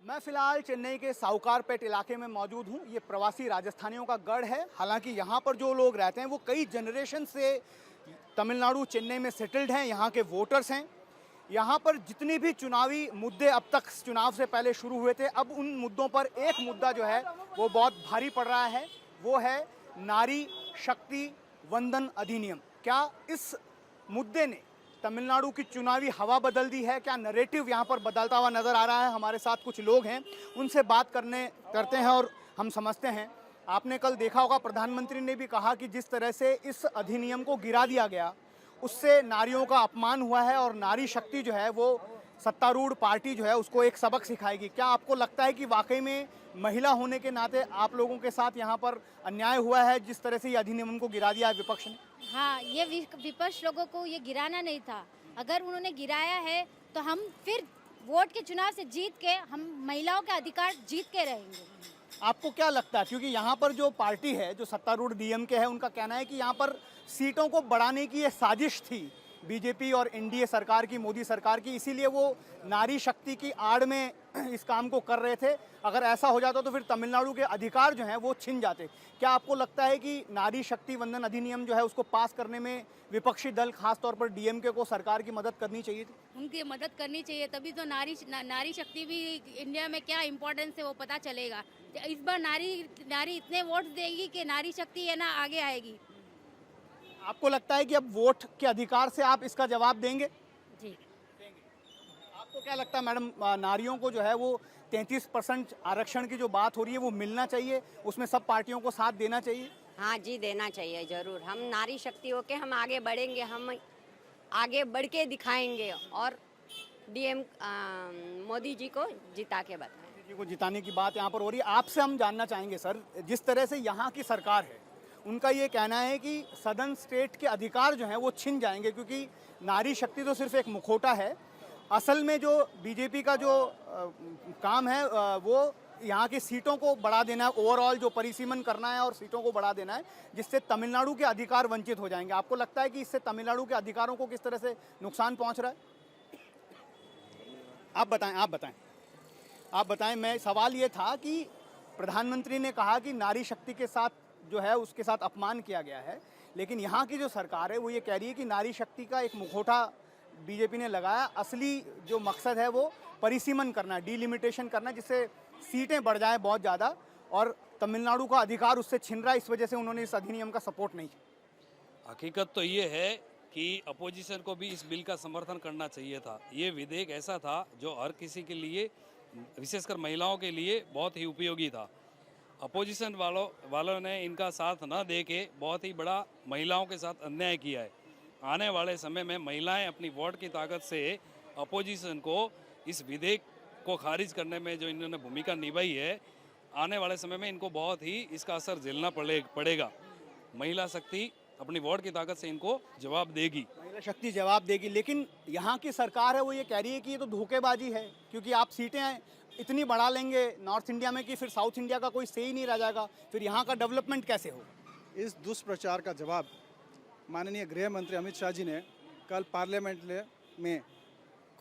मैं फिलहाल चेन्नई के साउकारपेट इलाके में मौजूद हूँ। ये प्रवासी राजस्थानियों का गढ़ है। हालांकि यहाँ पर जो लोग रहते हैं वो कई जनरेशन से तमिलनाडु चेन्नई में सेटल्ड हैं, यहाँ के वोटर्स हैं। यहाँ पर जितनी भी चुनावी मुद्दे अब तक चुनाव से पहले शुरू हुए थे, अब उन मुद्दों पर एक मुद्दा जो है वो बहुत भारी पड़ रहा है, वो है नारी शक्ति वंदन अधिनियम। क्या इस मुद्दे ने तमिलनाडु की चुनावी हवा बदल दी है? क्या नैरेटिव यहाँ पर बदलता हुआ नजर आ रहा है? हमारे साथ कुछ लोग हैं, उनसे बात करते हैं और हम समझते हैं। आपने कल देखा होगा, प्रधानमंत्री ने भी कहा कि जिस तरह से इस अधिनियम को गिरा दिया गया उससे नारियों का अपमान हुआ है और नारी शक्ति जो है वो सत्तारूढ़ पार्टी जो है उसको एक सबक सिखाएगी। क्या आपको लगता है कि वाकई में महिला होने के नाते आप लोगों के साथ यहाँ पर अन्याय हुआ है जिस तरह से ये अधिनियम को गिरा दिया है विपक्ष ने? हाँ, ये विपक्ष लोगों को ये गिराना नहीं था। अगर उन्होंने गिराया है तो हम फिर वोट के चुनाव से जीत के हम महिलाओं के अधिकार जीत के रहेंगे। आपको क्या लगता है, क्योंकि यहाँ पर जो पार्टी है जो सत्तारूढ़ डीएमके है, उनका कहना है कि यहाँ पर सीटों को बढ़ाने की ये साजिश थी बीजेपी और एनडीए सरकार की, मोदी सरकार की, इसीलिए वो नारी शक्ति की आड़ में इस काम को कर रहे थे। अगर ऐसा हो जाता तो फिर तमिलनाडु के अधिकार जो हैं वो छिन जाते। क्या आपको लगता है कि नारी शक्ति वंदन अधिनियम जो है उसको पास करने में विपक्षी दल खासतौर पर डीएमके को सरकार की मदद करनी चाहिए थी? उनकी मदद करनी चाहिए, तभी तो नारी शक्ति भी इंडिया में क्या इम्पोर्टेंस है वो पता चलेगा। इस बार नारी इतने वोट देगी कि नारी शक्ति है ना आगे आएगी। आपको लगता है कि अब वोट के अधिकार से आप इसका जवाब देंगे? जी। आपको क्या लगता है मैडम, नारियों को जो है वो 33% आरक्षण की जो बात हो रही है वो मिलना चाहिए, उसमें सब पार्टियों को साथ देना चाहिए? हाँ जी, देना चाहिए जरूर। हम नारी शक्ति होके हम आगे बढ़ेंगे, हम आगे बढ़ के दिखाएंगे और डीएम मोदी जी को जिता के बताएं। मोदी जी को जिताने की बात यहाँ पर हो रही है। आपसे हम जानना चाहेंगे सर, जिस तरह से यहाँ की सरकार है उनका ये कहना है कि सदन स्टेट के अधिकार जो हैं वो छिन जाएंगे, क्योंकि नारी शक्ति तो सिर्फ एक मुखौटा है। असल में जो बीजेपी का जो काम है वो यहाँ की सीटों को बढ़ा देना है, ओवरऑल जो परिसीमन करना है और सीटों को बढ़ा देना है, जिससे तमिलनाडु के अधिकार वंचित हो जाएंगे। आपको लगता है कि इससे तमिलनाडु के अधिकारों को किस तरह से नुकसान पहुँच रहा है? आप बताएं। मैं सवाल ये था कि प्रधानमंत्री ने कहा कि नारी शक्ति के साथ जो है उसके साथ अपमान किया गया है, लेकिन यहाँ की जो सरकार है वो ये कह रही है कि नारी शक्ति का एक मुखौटा बीजेपी ने लगाया। असली जो मकसद है वो परिसीमन करना, डिलिमिटेशन करना, जिससे सीटें बढ़ जाएं बहुत ज़्यादा, और तमिलनाडु का अधिकार उससे छिन रहा है। इस वजह से उन्होंने इस अधिनियम का सपोर्ट नहीं किया। हकीकत तो ये है कि अपोजिशन को भी इस बिल का समर्थन करना चाहिए था। ये विधेयक ऐसा था जो हर किसी के लिए, विशेषकर महिलाओं के लिए बहुत ही उपयोगी था। अपोजिशन वालों ने इनका साथ न दे के बहुत ही बड़ा महिलाओं के साथ अन्याय किया है। आने वाले समय में महिलाएं अपनी वोट की ताकत से अपोजिशन को इस विधेयक को खारिज करने में जो इन्होंने भूमिका निभाई है, आने वाले समय में इनको बहुत ही इसका असर झेलना पड़ेगा। महिला शक्ति अपनी वोट की ताकत से इनको जवाब देगी। महिला शक्ति जवाब देगी, लेकिन यहाँ की सरकार है वो ये कह रही है कि ये तो धोखेबाजी है, क्योंकि आप सीटें इतनी बढ़ा लेंगे नॉर्थ इंडिया में कि फिर साउथ इंडिया का कोई से ही नहीं रह जाएगा, फिर यहाँ का डेवलपमेंट कैसे होगा? इस दुष्प्रचार का जवाब माननीय गृह मंत्री अमित शाह जी ने कल पार्लियामेंट में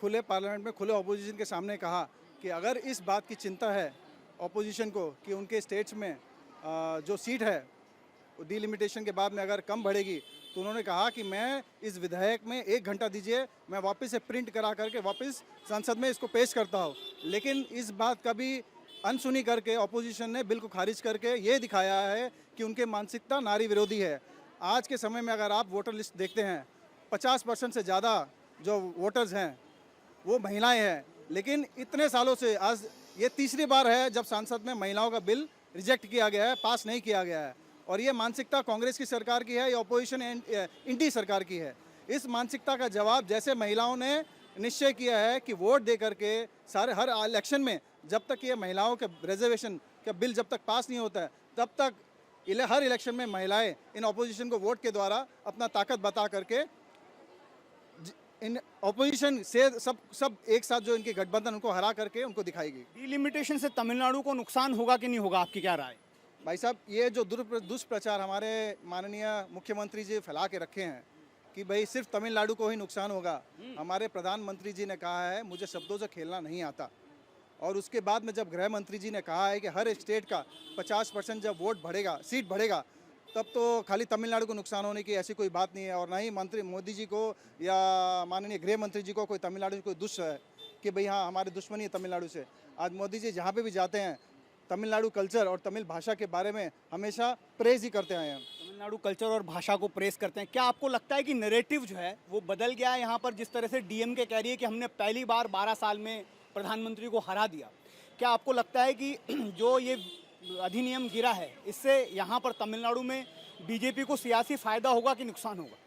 खुले ऑपोजिशन के सामने कहा कि अगर इस बात की चिंता है ऑपोजिशन को कि उनके स्टेट्स में जो सीट है डिलिमिटेशन के बाद में अगर कम बढ़ेगी, तो उन्होंने कहा कि मैं इस विधेयक में 1 घंटा दीजिए, मैं वापस से प्रिंट करा करके वापस संसद में इसको पेश करता हूँ। लेकिन इस बात का भी अनसुनी करके ऑपोजिशन ने बिल को खारिज करके ये दिखाया है कि उनके मानसिकता नारी विरोधी है। आज के समय में अगर आप वोटर लिस्ट देखते हैं, 50% से ज़्यादा जो वोटर्स हैं वो महिलाएं हैं। लेकिन इतने सालों से आज ये तीसरी बार है जब संसद में महिलाओं का बिल रिजेक्ट किया गया है, पास नहीं किया गया है। और ये मानसिकता कांग्रेस की सरकार की है या अपोजिशन इंडी सरकार की है। इस मानसिकता का जवाब जैसे महिलाओं ने निश्चय किया है कि वोट दे करके हर इलेक्शन में, जब तक ये महिलाओं के रिजर्वेशन का बिल जब तक पास नहीं होता है, तब तक हर इलेक्शन में महिलाएं इन ऑपोजिशन को वोट के द्वारा अपना ताकत बता करके इन ऑपोजिशन से सब एक साथ जो इनके गठबंधन उनको हरा करके उनको दिखाएगी। डिलिमिटेशन से तमिलनाडु को नुकसान होगा कि नहीं होगा, आपकी क्या राय? भाई साहब, ये जो दुष्प्रचार हमारे माननीय मुख्यमंत्री जी फैला के रखे हैं कि भाई सिर्फ तमिलनाडु को ही नुकसान होगा। हमारे प्रधानमंत्री जी ने कहा है मुझे शब्दों से खेलना नहीं आता, और उसके बाद में जब गृह मंत्री जी ने कहा है कि हर स्टेट का 50% जब वोट बढ़ेगा, सीट बढ़ेगा, तब तो खाली तमिलनाडु को नुकसान होने की ऐसी कोई बात नहीं है। और ना ही मंत्री मोदी जी को या माननीय गृह मंत्री जी को कोई तमिलनाडु से कोई दुष्ट है कि भाई हाँ हमारी दुश्मनी है तमिलनाडु से। आज मोदी जी जहाँ पे भी जाते हैं तमिलनाडु कल्चर और तमिल भाषा के बारे में हमेशा प्रेज ही करते आए हैं। तमिलनाडु कल्चर और भाषा को प्रेस करते हैं। क्या आपको लगता है कि नैरेटिव जो है वो बदल गया है यहाँ पर? जिस तरह से डीएमके कह रही है कि हमने पहली बार 12 साल में प्रधानमंत्री को हरा दिया, क्या आपको लगता है कि जो ये अधिनियम गिरा है इससे यहाँ पर तमिलनाडु में बीजेपी को सियासी फायदा होगा कि नुकसान होगा?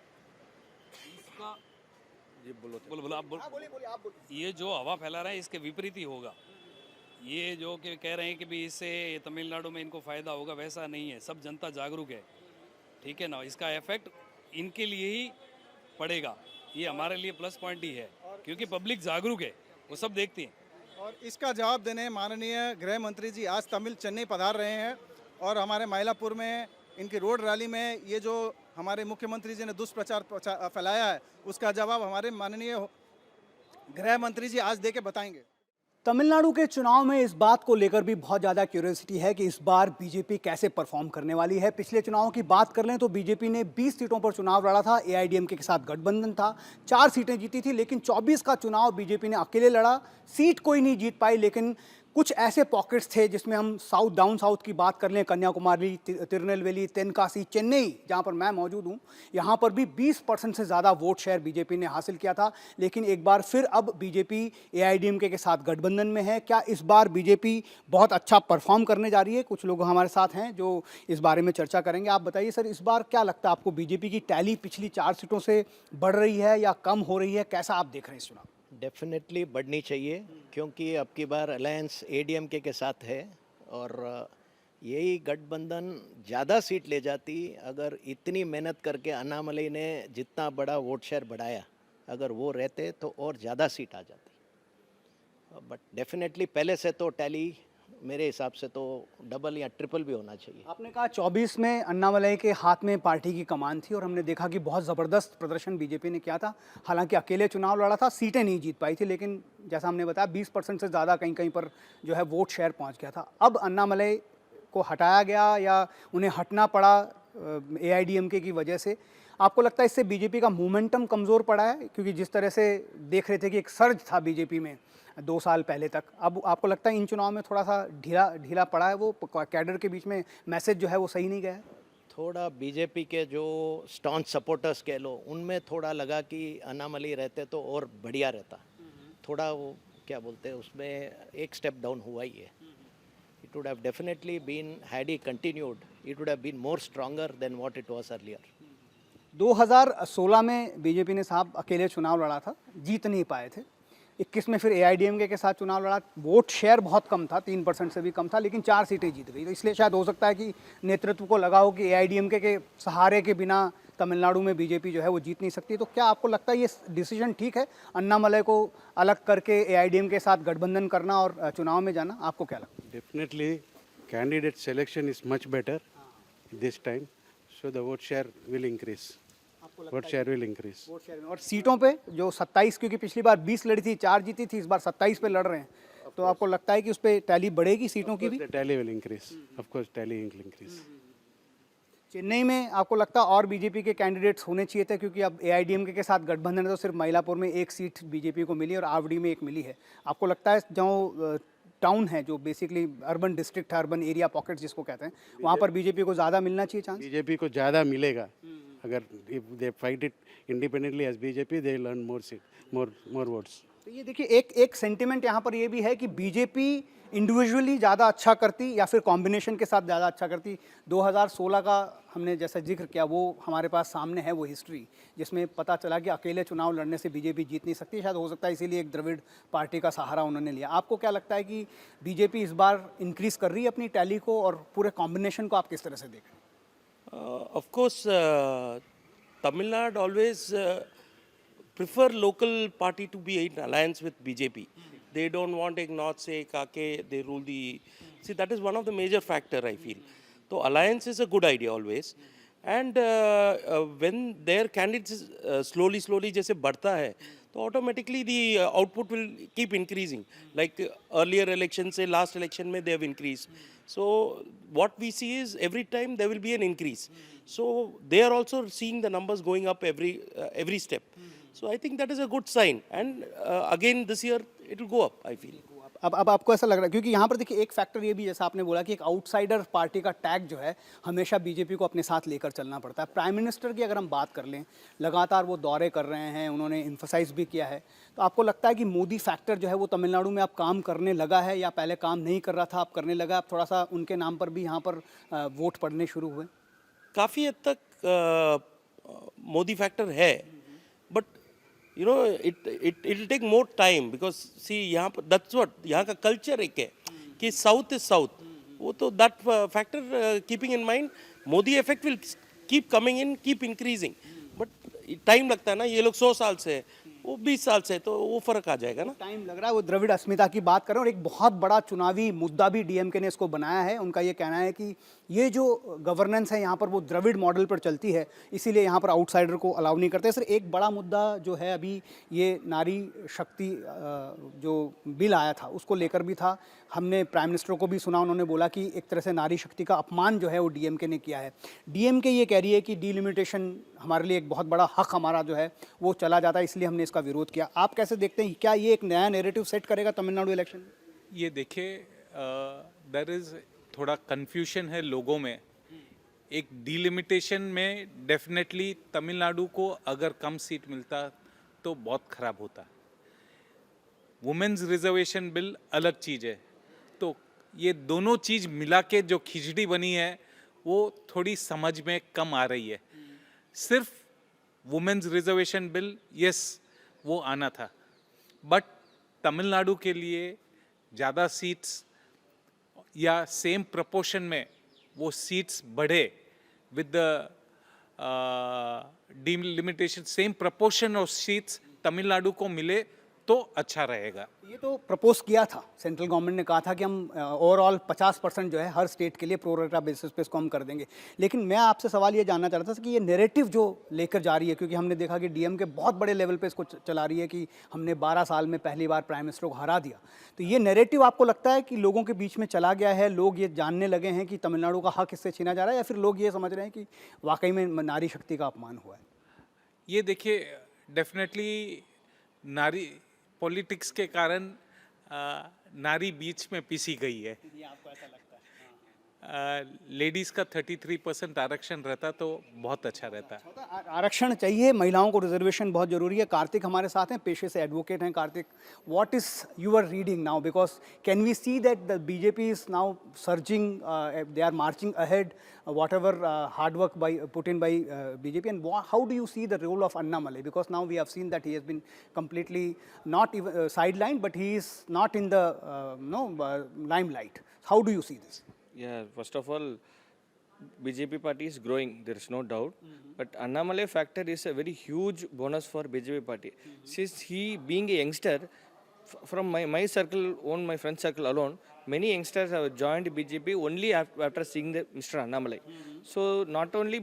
ये बोलो आप बोलो। बोलिए आप बोलिए। ये जो हवा फैला रहा है इसके विपरीत ही होगा। ये जो कि कह रहे हैं कि भी इससे तमिलनाडु में इनको फ़ायदा होगा, वैसा नहीं है। सब जनता जागरूक है, ठीक है ना। इसका इफेक्ट इनके लिए ही पड़ेगा। ये हमारे लिए प्लस पॉइंट ही है क्योंकि पब्लिक जागरूक है, वो सब देखती है। और इसका जवाब देने माननीय गृह मंत्री जी आज तमिल चेन्नई पधार रहे हैं और हमारे माइलापुर में इनकी रोड रैली में ये जो हमारे मुख्यमंत्री जी ने दुष्प्रचार फैलाया है उसका जवाब हमारे माननीय गृह मंत्री जी आज दे के बताएंगे। तमिलनाडु के चुनाव में इस बात को लेकर भी बहुत ज़्यादा क्यूरियोसिटी है कि इस बार बीजेपी कैसे परफॉर्म करने वाली है। पिछले चुनावों की बात कर लें तो बीजेपी ने 20 सीटों पर चुनाव लड़ा था, एआईडीएमके के साथ गठबंधन था, 4 सीटें जीती थी, लेकिन 24 का चुनाव बीजेपी ने अकेले लड़ा। सीट कोई नहीं जीत पाई, लेकिन कुछ ऐसे पॉकेट्स थे जिसमें हम साउथ डाउन साउथ की बात कर लें, कन्याकुमारी, तिरुनेलवेली, तेनकासी, चेन्नई जहां पर मैं मौजूद हूं, यहां पर भी 20% से ज़्यादा वोट शेयर बीजेपी ने हासिल किया था। लेकिन एक बार फिर अब बीजेपी एआईडीएमके के साथ गठबंधन में है। क्या इस बार बीजेपी बहुत अच्छा परफॉर्म करने जा रही है? कुछ लोग हमारे साथ हैं जो इस बारे में चर्चा करेंगे। आप बताइए सर, इस बार क्या लगता है आपको, बीजेपी की टैली पिछली 4 सीटों से बढ़ रही है या कम हो रही है? कैसा आप देख रहे हैं इस चुनाव? डेफिनेटली बढ़नी चाहिए क्योंकि अब की बार अलायंस एडीएमके के साथ है और यही गठबंधन ज़्यादा सीट ले जाती अगर इतनी मेहनत करके अन्नामलई ने जितना बड़ा वोट शेयर बढ़ाया, अगर वो रहते तो और ज़्यादा सीट आ जाती। बट डेफिनेटली पहले से तो टैली मेरे हिसाब से तो डबल या ट्रिपल भी होना चाहिए। आपने कहा 24 में अन्नामलई के हाथ में पार्टी की कमान थी और हमने देखा कि बहुत ज़बरदस्त प्रदर्शन बीजेपी ने किया था। हालांकि अकेले चुनाव लड़ा था, सीटें नहीं जीत पाई थी, लेकिन जैसा हमने बताया 20% से ज़्यादा कहीं कहीं पर जो है वोट शेयर पहुंच गया था। अब अन्नामलई को हटाया गया या उन्हें हटना पड़ा एआईडीएमके की वजह से, आपको लगता है इससे बीजेपी का मोमेंटम कमज़ोर पड़ा है? क्योंकि जिस तरह से देख रहे थे कि एक सर्ज था बीजेपी में 2 साल पहले तक, अब आपको लगता है इन चुनाव में थोड़ा सा ढीला पड़ा है, वो कैडर के बीच में मैसेज जो है वो सही नहीं गया है? थोड़ा बीजेपी के जो स्टॉन्च सपोर्टर्स कह लो, उनमें थोड़ा लगा कि अन्नामलई रहते तो और बढ़िया रहता। थोड़ा वो क्या बोलते हैं उसमें एक स्टेप डाउन हुआ ही है। It would have definitely been, had he continued, it would have been more stronger than what it was earlier. 2016 में बीजेपी ने साहब अकेले चुनाव लड़ा था, जीत नहीं पाए थे। 21 में फिर एआईडीएमके के साथ चुनाव लड़ा, वोट शेयर बहुत कम था, 3% से भी कम था, लेकिन 4 सीटें जीत गई। तो इसलिए शायद हो सकता है कि नेतृत्व को लगा हो कि एआईडीएमके के सहारे के बिना तमिलनाडु में बीजेपी जो है वो जीत नहीं सकती। तो क्या आपको लगता है ये डिसीजन ठीक है, अन्नामलई को अलग करके एआईडीएमके के साथ गठबंधन करना और चुनाव में जाना? आपको क्या लगता है? Definitely, candidate selection is much better this time, so the vote share will increase. Vote share will increase. Vote share में और सीटों पे जो 27, क्योंकि पिछली बार 20 लड़ी थी, 4 जीती थी, इस बार 27 पे लड़ रहे हैं, तो आपको लगता है कि उस पर टैली बढ़ेगी सीटों की भी? The tally will increase. Of course, tally will increase. Chennai में आपको लगता है और बीजेपी के कैंडिडेट्स होने चाहिए थे? क्योंकि अब एआईडीएमके के साथ गठबंधन है तो सिर्फ माइलापुर में 1 सीट बीजेपी को मिली और आवड़ी में 1 मिली है। आपको लगता है जो टाउन है, जो बेसिकली अर्बन डिस्ट्रिक्ट है, अर्बन एरिया पॉकेट जिसको कहते हैं, वहाँ पर बीजेपी को ज़्यादा मिलना चाहिए चांस? बीजेपी को ज़्यादा मिलेगा अगर if they fight it independently as BJP, they will earn more seat, more votes. तो ये देखिए एक सेंटिमेंट यहाँ पर ये भी है कि बीजेपी इंडिविजुअली ज़्यादा अच्छा करती या फिर कॉम्बिनेशन के साथ ज़्यादा अच्छा करती। 2016 का हमने जैसा जिक्र किया वो हमारे पास सामने है, वो हिस्ट्री जिसमें पता चला कि अकेले चुनाव लड़ने से बीजेपी जीत नहीं सकती। शायद हो सकता है इसीलिए एक द्रविड़ पार्टी का सहारा उन्होंने लिया। आपको क्या लगता है कि बीजेपी इस बार इंक्रीज़ कर रही है अपनी टैली को और पूरे कॉम्बिनेशन को आप किस तरह से देख रहे हैं? Of course, Tamil Nadu always prefer local party to be in alliance with BJP. They don't want a North say Kake, they rule the. See, that is one of the major factor I feel. So alliance is a good idea always. And when their candidates slowly जैसे बढ़ता है so automatically the output will keep increasing. Like earlier elections, say last election, they have increased. So what we see is every time there will be an increase. So they are also seeing the numbers going up every step. So I think that is a good sign. And again this year it will go up, I feel. अब आपको ऐसा लग रहा है, क्योंकि यहाँ पर देखिए एक फैक्टर ये भी, जैसा आपने बोला कि एक आउटसाइडर पार्टी का टैग जो है हमेशा बीजेपी को अपने साथ लेकर चलना पड़ता है। प्राइम मिनिस्टर की अगर हम बात कर लें, लगातार वो दौरे कर रहे हैं, उन्होंने इन्फोसाइज भी किया है, तो आपको लगता है कि मोदी फैक्टर जो है वो तमिलनाडु में अब काम करने लगा है, या पहले काम नहीं कर रहा था अब करने लगा, अब थोड़ा सा उनके नाम पर भी यहाँ पर वोट पड़ने शुरू हुए? काफ़ी हद तक मोदी फैक्टर है, but you know it will take more time, because see यहाँ पर that's what यहाँ का culture एक है कि south is south, वो तो that factor keeping in mind, Modi effect will keep coming in, keep increasing, but time लगता है ना, ये लोग 100 साल से, वो 20 साल से, तो वो फर्क आ जाएगा ना। टाइम लग रहा है। वो द्रविड़ अस्मिता की बात करें, और एक बहुत बड़ा चुनावी मुद्दा भी डीएमके ने इसको बनाया है। उनका ये कहना है कि ये जो गवर्नेंस है यहाँ पर वो द्रविड़ मॉडल पर चलती है, इसीलिए यहाँ पर आउटसाइडर को अलाउ नहीं करते। सर, एक बड़ा मुद्दा जो है अभी ये नारी शक्ति जो बिल आया था उसको लेकर भी था। हमने प्राइम मिनिस्टर को भी सुना, उन्होंने बोला कि एक तरह से नारी शक्ति का अपमान जो है वो डीएमके ने किया है। डीएमके ये कह रही है कि डिलिमिटेशन हमारे लिए एक बहुत बड़ा हक हमारा जो है वो चला जाता है, इसलिए हमने इसका विरोध किया। आप कैसे देखते हैं, क्या ये एक नया नैरेटिव सेट करेगा तमिलनाडु इलेक्शन में? ये देखिए, देयर इज़ थोड़ा कन्फ्यूजन है लोगों में। एक डिलिमिटेशन में डेफिनेटली तमिलनाडु को अगर कम सीट मिलता तो बहुत ख़राब होता। वुमेन्स रिजर्वेशन बिल अलग चीज़ है, तो ये दोनों चीज़ मिला के जो खिचड़ी बनी है वो थोड़ी समझ में कम आ रही है। सिर्फ वुमेन्स रिजर्वेशन बिल यस वो आना था, बट तमिलनाडु के लिए ज़्यादा सीट्स या सेम प्रपोर्शन में वो सीट्स बढ़े with the delimitation, same proportion of seats Tamil Nadu को मिले तो अच्छा रहेगा। ये तो प्रपोज किया था, सेंट्रल गवर्नमेंट ने कहा था कि हम ओवरऑल 50% जो है हर स्टेट के लिए प्रो रेटा बेसिस पे इसको हम कर देंगे। लेकिन मैं आपसे सवाल ये जानना चाह रहा था कि ये नैरेटिव जो लेकर जा रही है, क्योंकि हमने देखा कि डीएम के बहुत बड़े लेवल पे इसको चला रही है कि हमने 12 साल में पहली बार प्राइम मिनिस्टर को हरा दिया, तो ये नैरेटिव आपको लगता है कि लोगों के बीच में चला गया है, लोग ये जानने लगे हैं कि तमिलनाडु का हक इससे छीना जा रहा है, या फिर लोग ये समझ रहे हैं कि वाकई में नारी शक्ति का अपमान हुआ है? ये देखिए, डेफिनेटली नारी पॉलिटिक्स के कारण नारी बीच में पिसी गई है। ये आपको ऐसा लगता है? लेडीज़ का 33% आरक्षण रहता तो बहुत अच्छा रहता। आरक्षण चाहिए, महिलाओं को रिजर्वेशन बहुत जरूरी है। कार्तिक हमारे साथ हैं, पेशे से एडवोकेट हैं। Karthik, what is your reading now, because can we see that the BJP is now surging, they are marching ahead, whatever hard work put in by BJP, and how do you see the role of Annamalai, because now we have seen that he has been completely not even sidelined, but he is not in the limelight. How do you see this? Yeah, first of all, BJP party is growing, there is no doubt. But Annamalai factor is a very huge bonus for BJP party. Since he being a youngster, from my circle, my friend circle alone, many youngsters have joined BJP only after seeing the Mr. Annamalai. So not only,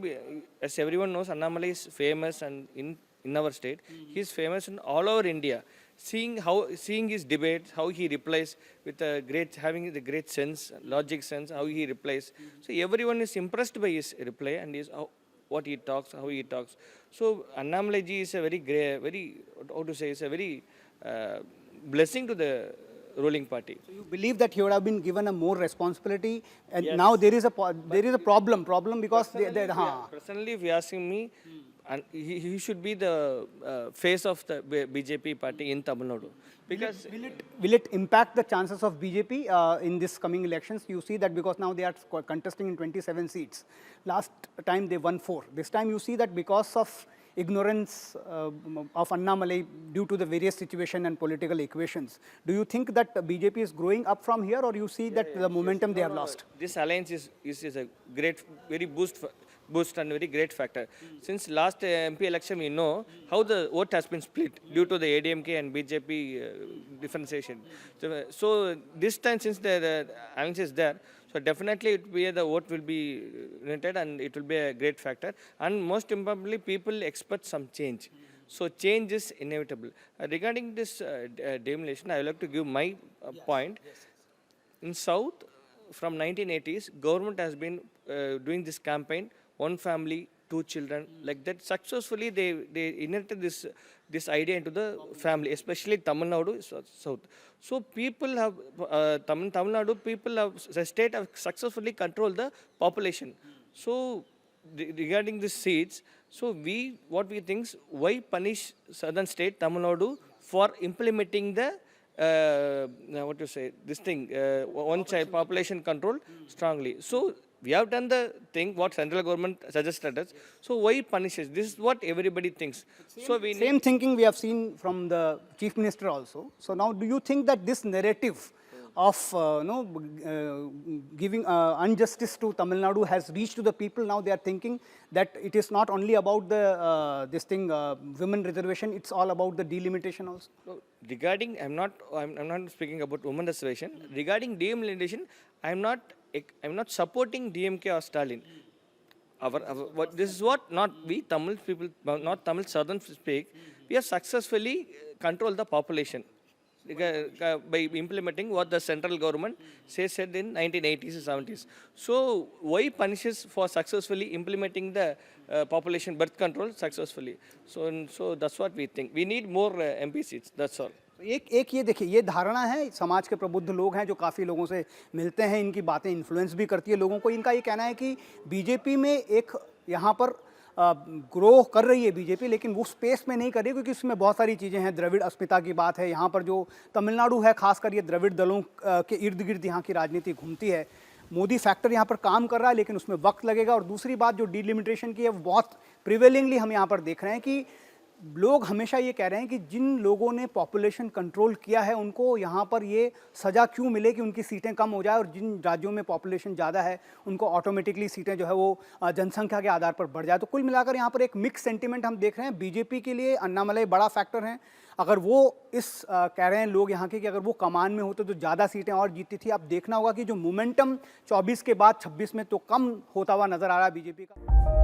as everyone knows, Annamalai is famous and in our state, he is famous in all over India. Seeing his debates, how he replies with having the great sense, logic sense, how he replies. So everyone is impressed by his reply and what he talks, how he talks. So Annamalai ji is a very blessing to the ruling party. So you believe that he would have been given a more responsibility, and yes, now there is a problem because personally, if you asking me, and he should be the face of the BJP party in Tamil Nadu, because will it impact the chances of BJP in this coming elections? You see that because now they are contesting in 27 seats. Last time they won 4. This time you see that because of ignorance of Annamalai due to the various situation and political equations, do you think that BJP is growing up from here, or you see that the momentum they have lost? This alliance is a great, very boost and very great factor. Since last MP election, we know how the vote has been split due to the ADMK and BJP differentiation. So this time, since the alliance is there, so definitely the vote will be united and it will be a great factor. And most importantly, people expect some change. So change is inevitable. Regarding this demolition, I would like to give my point. In South, from 1980s, government has been doing this campaign, one family, two children, like that. Successfully, they inherited this idea into the family, especially Tamil Nadu, South. So people have, Tamil Nadu people have, the state have successfully controlled the population. So regarding the seats, so what we think is, why punish southern state, Tamil Nadu, for implementing the what to say, this thing, one child population control strongly. So we have done the thing what central government suggested us. So why punishes? This is what everybody thinks. So we Same thinking we have seen from the Chief Minister also. So now do you think that this narrative of giving injustice to Tamil Nadu has reached to the people? Now they are thinking that it is not only about the women reservation, it's all about the delimitation also. No, regarding, I'm not speaking about women reservation. Regarding delimitation, I'm not supporting DMK or Stalin. This is what not we Tamil people, not Tamil Southern speak. We have successfully controlled the population by implementing what the central government said in 1980s and 70s. So why punishes for successfully implementing the population birth control successfully? So that's what we think. We need more MP seats. That's all. एक ये देखिए, ये धारणा है, समाज के प्रबुद्ध लोग हैं जो काफ़ी लोगों से मिलते हैं, इनकी बातें इन्फ्लुएंस भी करती है लोगों को। इनका ये कहना है कि बीजेपी में एक यहाँ पर ग्रो कर रही है बीजेपी, लेकिन वो स्पेस में नहीं कर रही क्योंकि उसमें बहुत सारी चीज़ें हैं। द्रविड़ अस्मिता की बात है, यहाँ पर जो तमिलनाडु है खासकर, ये द्रविड़ दलों के इर्द गिर्द यहाँ की राजनीति घूमती है। मोदी फैक्टर यहाँ पर काम कर रहा है, लेकिन उसमें वक्त लगेगा। और दूसरी बात जो डिलिमिटेशन की है, वो बहुत प्रिवेलिंगली हम यहाँ पर देख रहे हैं कि लोग हमेशा ये कह रहे हैं कि जिन लोगों ने पॉपुलेशन कंट्रोल किया है उनको यहाँ पर ये सज़ा क्यों मिले कि उनकी सीटें कम हो जाए, और जिन राज्यों में पॉपुलेशन ज़्यादा है उनको ऑटोमेटिकली सीटें जो है वो जनसंख्या के आधार पर बढ़ जाए। तो कुल मिलाकर यहाँ पर एक मिक्स सेंटीमेंट हम देख रहे हैं। बीजेपी के लिए अन्नामलई बड़ा फैक्टर है। अगर वो कह रहे हैं लोग यहाँ के कि अगर वो कमान में होते तो ज़्यादा सीटें और जीतती थी। अब देखना होगा कि जो मोमेंटम 24 के बाद 26 में तो कम होता हुआ नज़र आ रहा है बीजेपी का।